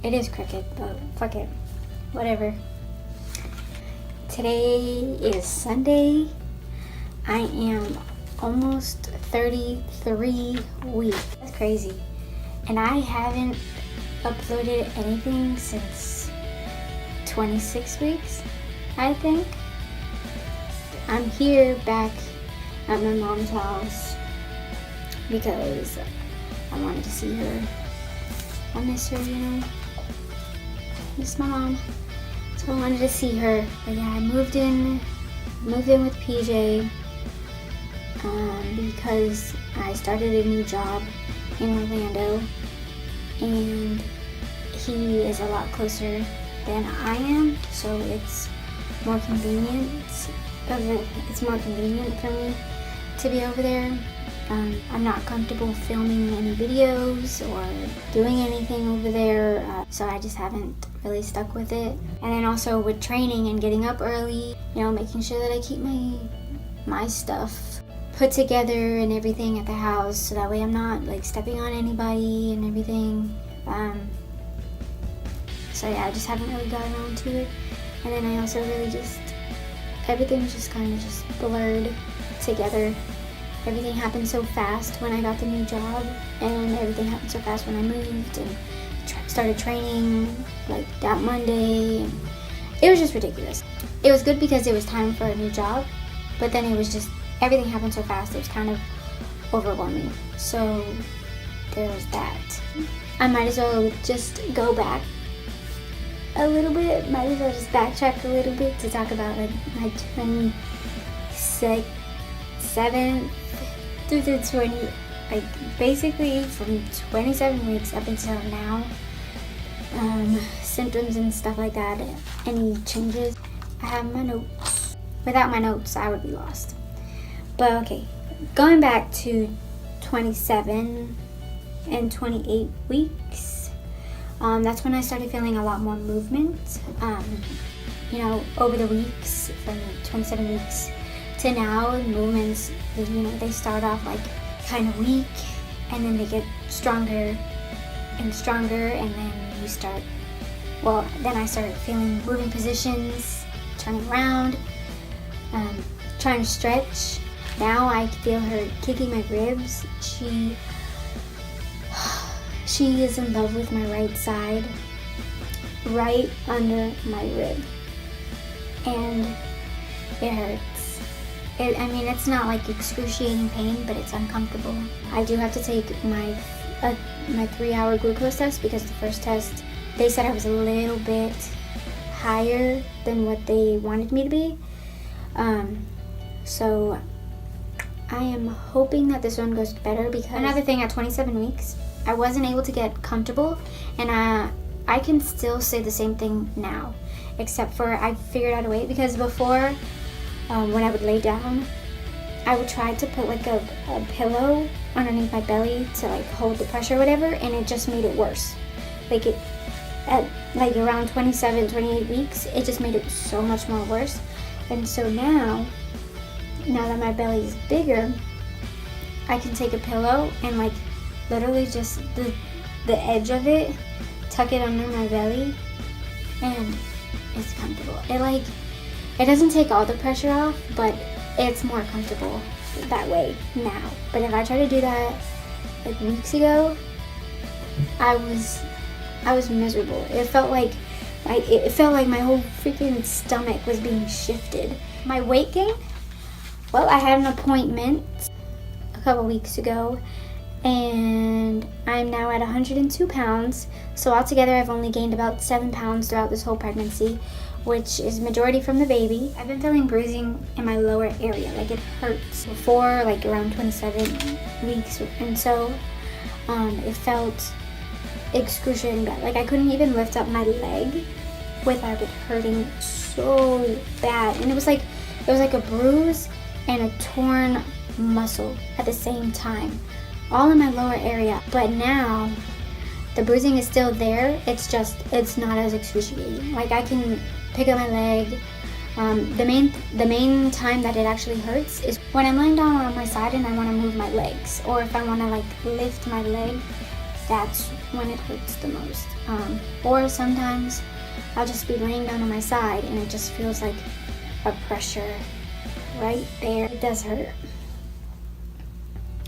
It is crooked, but fuck it. Whatever. Today is Sunday. I am almost 33 weeks. That's crazy. And I haven't uploaded anything since 26 weeks, I think. I'm here back at my mom's house because I wanted to see her. I miss her, you know. Miss my mom. So I wanted to see her. But yeah, I moved in with PJ because I started a new job in Orlando, and he is a lot closer than I am, so it's more convenient. It's more convenient for me to be over there. I'm not comfortable filming any videos or doing anything over there, so I just haven't really stuck with it. And then also with training and getting up early, you know, making sure that I keep my stuff put together and everything at the house, so that way I'm not like stepping on anybody and everything. So yeah, I just haven't really gotten around to it. And then I also really just, everything was just kind of just blurred together. Everything happened so fast when I got the new job, and everything happened so fast when I moved and started training like that Monday. And it was just ridiculous. It was good because it was time for a new job, but then it was just, everything happened so fast, it was kind of overwhelming. So there was that. I might as well just go back a little bit, might as well just backtrack a little bit to talk about like my 27th through the 20, like basically from 27 weeks up until now, symptoms and stuff like that, any changes. I have my notes. Without my notes, I would be lost. But okay, going back to 27 and 28 weeks, that's when I started feeling a lot more movement. You know, over the weeks, from 27 weeks to now, movements, you know, they start off like kind of weak, and then they get stronger and stronger, and then you start, well, then I started feeling moving positions, turning around, trying to stretch. Now I feel her kicking my ribs. She is in love with my right side, right under my rib, and it hurts. I mean, it's not like excruciating pain, but it's uncomfortable. I do have to take my 3-hour glucose test because the first test, they said I was a little bit higher than what they wanted me to be. So I am hoping that this one goes better, because another thing, at 27 weeks, I wasn't able to get comfortable, and I can still say the same thing now, except for I figured out a way, because before, when I would lay down, I would try to put like a pillow underneath my belly to like hold the pressure or whatever, and it just made it worse. Like at like around 27, 28 weeks, it just made it so much more worse. And so now that my belly is bigger, I can take a pillow and like literally just the edge of it, tuck it under my belly, and it's comfortable. It doesn't take all the pressure off, but it's more comfortable that way now. But if I tried to do that like weeks ago, I was miserable. It felt like my whole freaking stomach was being shifted. My weight gain, well, I had an appointment a couple weeks ago, and I'm now at 102 pounds. So altogether, I've only gained about 7 pounds throughout this whole pregnancy, which is majority from the baby. I've been feeling bruising in my lower area, like it hurts before, like around 27 weeks, and so it felt excruciating bad. Like I couldn't even lift up my leg without it hurting so bad, and it was like a bruise and a torn muscle at the same time, all in my lower area. But now the bruising is still there, it's not as excruciating. Like I can pick up my leg. The main time that it actually hurts is when I'm laying down on my side and I want to move my legs, or if I want to like lift my leg, that's when it hurts the most. Or sometimes I'll just be laying down on my side and it just feels like a pressure right there. It does hurt.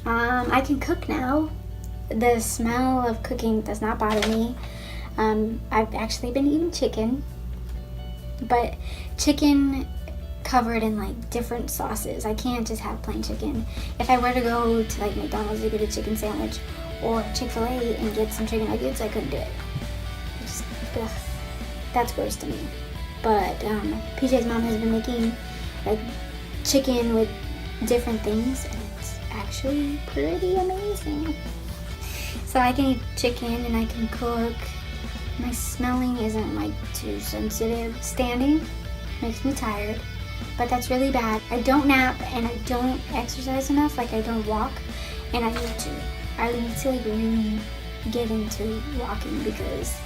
I can cook now. The smell of cooking does not bother me. I've actually been eating chicken, but chicken covered in like different sauces. I can't just have plain chicken. If I were to go to like McDonald's to get a chicken sandwich or Chick-fil-A and get some chicken nuggets, I couldn't do it. Just, ugh, that's gross to me. But PJ's mom has been making like chicken with different things, and it's actually pretty amazing. So I can eat chicken and I can cook. My smelling isn't like too sensitive. Standing makes me tired, but that's really bad. I don't nap and I don't exercise enough. Like I don't walk, and I need to. I need to like really get into walking because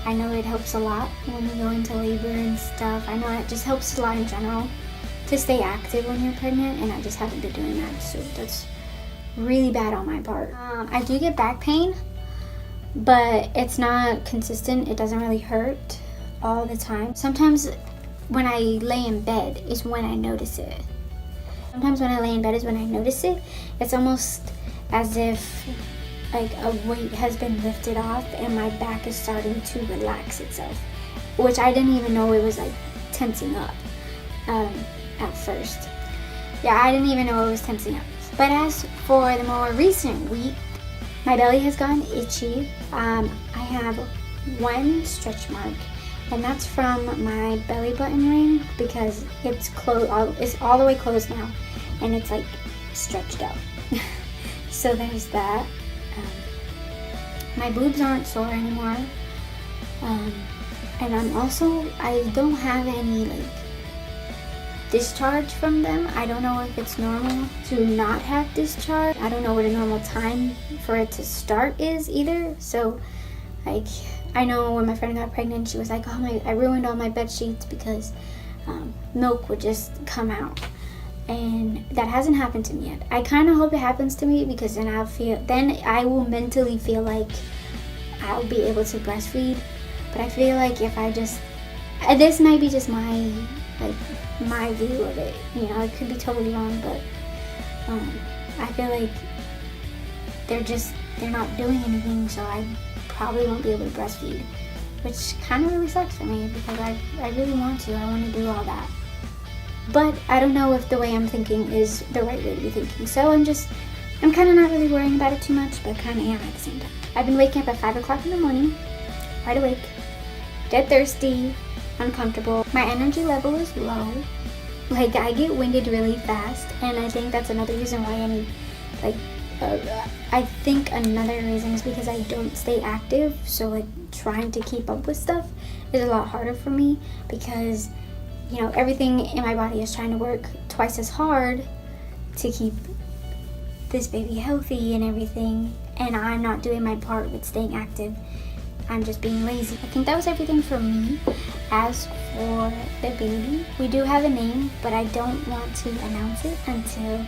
I know it helps a lot when you go into labor and stuff. I know it just helps a lot in general to stay active when you're pregnant, and I just haven't been doing that, so that's really bad on my part. I do get back pain, but it's not consistent. It doesn't really hurt all the time. Sometimes when I lay in bed is when I notice it. Sometimes when I lay in bed is when I notice it. It's almost as if like a weight has been lifted off and my back is starting to relax itself, which I didn't even know it was like tensing up at first. Yeah, I didn't even know it was tensing up. But as for the more recent week, my belly has gotten itchy. I have one stretch mark, and that's from my belly button ring because it's closed. It's all the way closed now, and it's like stretched out. So there's that. My boobs aren't sore anymore, and I don't have any like discharge from them. I don't know if it's normal to not have discharge. I don't know what a normal time for it to start is either. So like I know when my friend got pregnant, she was like, oh I ruined all my bed sheets because milk would just come out, and that hasn't happened to me yet. I kind of hope it happens to me because then I will mentally feel like I'll be able to breastfeed. But I feel like if I just, this might be just my view of it, you know, it could be totally wrong, but I feel like they're not doing anything, so I probably won't be able to breastfeed, which kind of really sucks for me because I really want to. I want to do all that, but I don't know if the way I'm thinking is the right way to be thinking, so I'm kind of not really worrying about it too much, but kind of am at the same time. I've been waking up at 5 o'clock in the morning, wide awake, dead thirsty, uncomfortable. My energy level is low. Like I get winded really fast, and I think that's another reason why I need I think another reason is because I don't stay active, so like trying to keep up with stuff is a lot harder for me because, you know, everything in my body is trying to work twice as hard to keep this baby healthy and everything, and I'm not doing my part with staying active. I'm just being lazy. I think that was everything for me. As for the baby, we do have a name, but I don't want to announce it until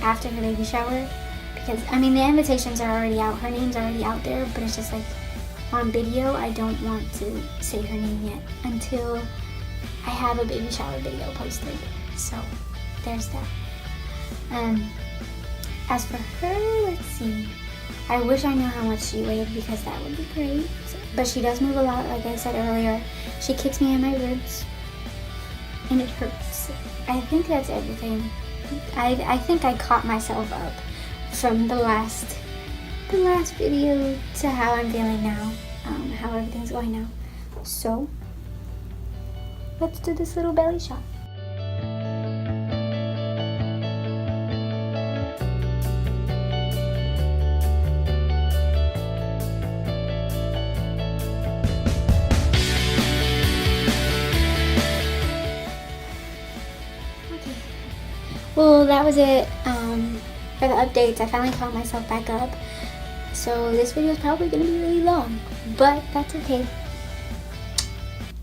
after her baby shower, because I mean the invitations are already out, her name's already out there, but it's just like on video I don't want to say her name yet until I have a baby shower video posted. So there's that. As for her, let's see, I wish I knew how much she weighed because that would be great, but she does move a lot. Like I said earlier, she kicks me in my ribs and it hurts. I think that's everything. I think I caught myself up from the last video to how I'm feeling now, how everything's going now. So let's do this little belly shot. Well, that was it for the updates. I finally caught myself back up. So this video is probably going to be really long, but that's okay.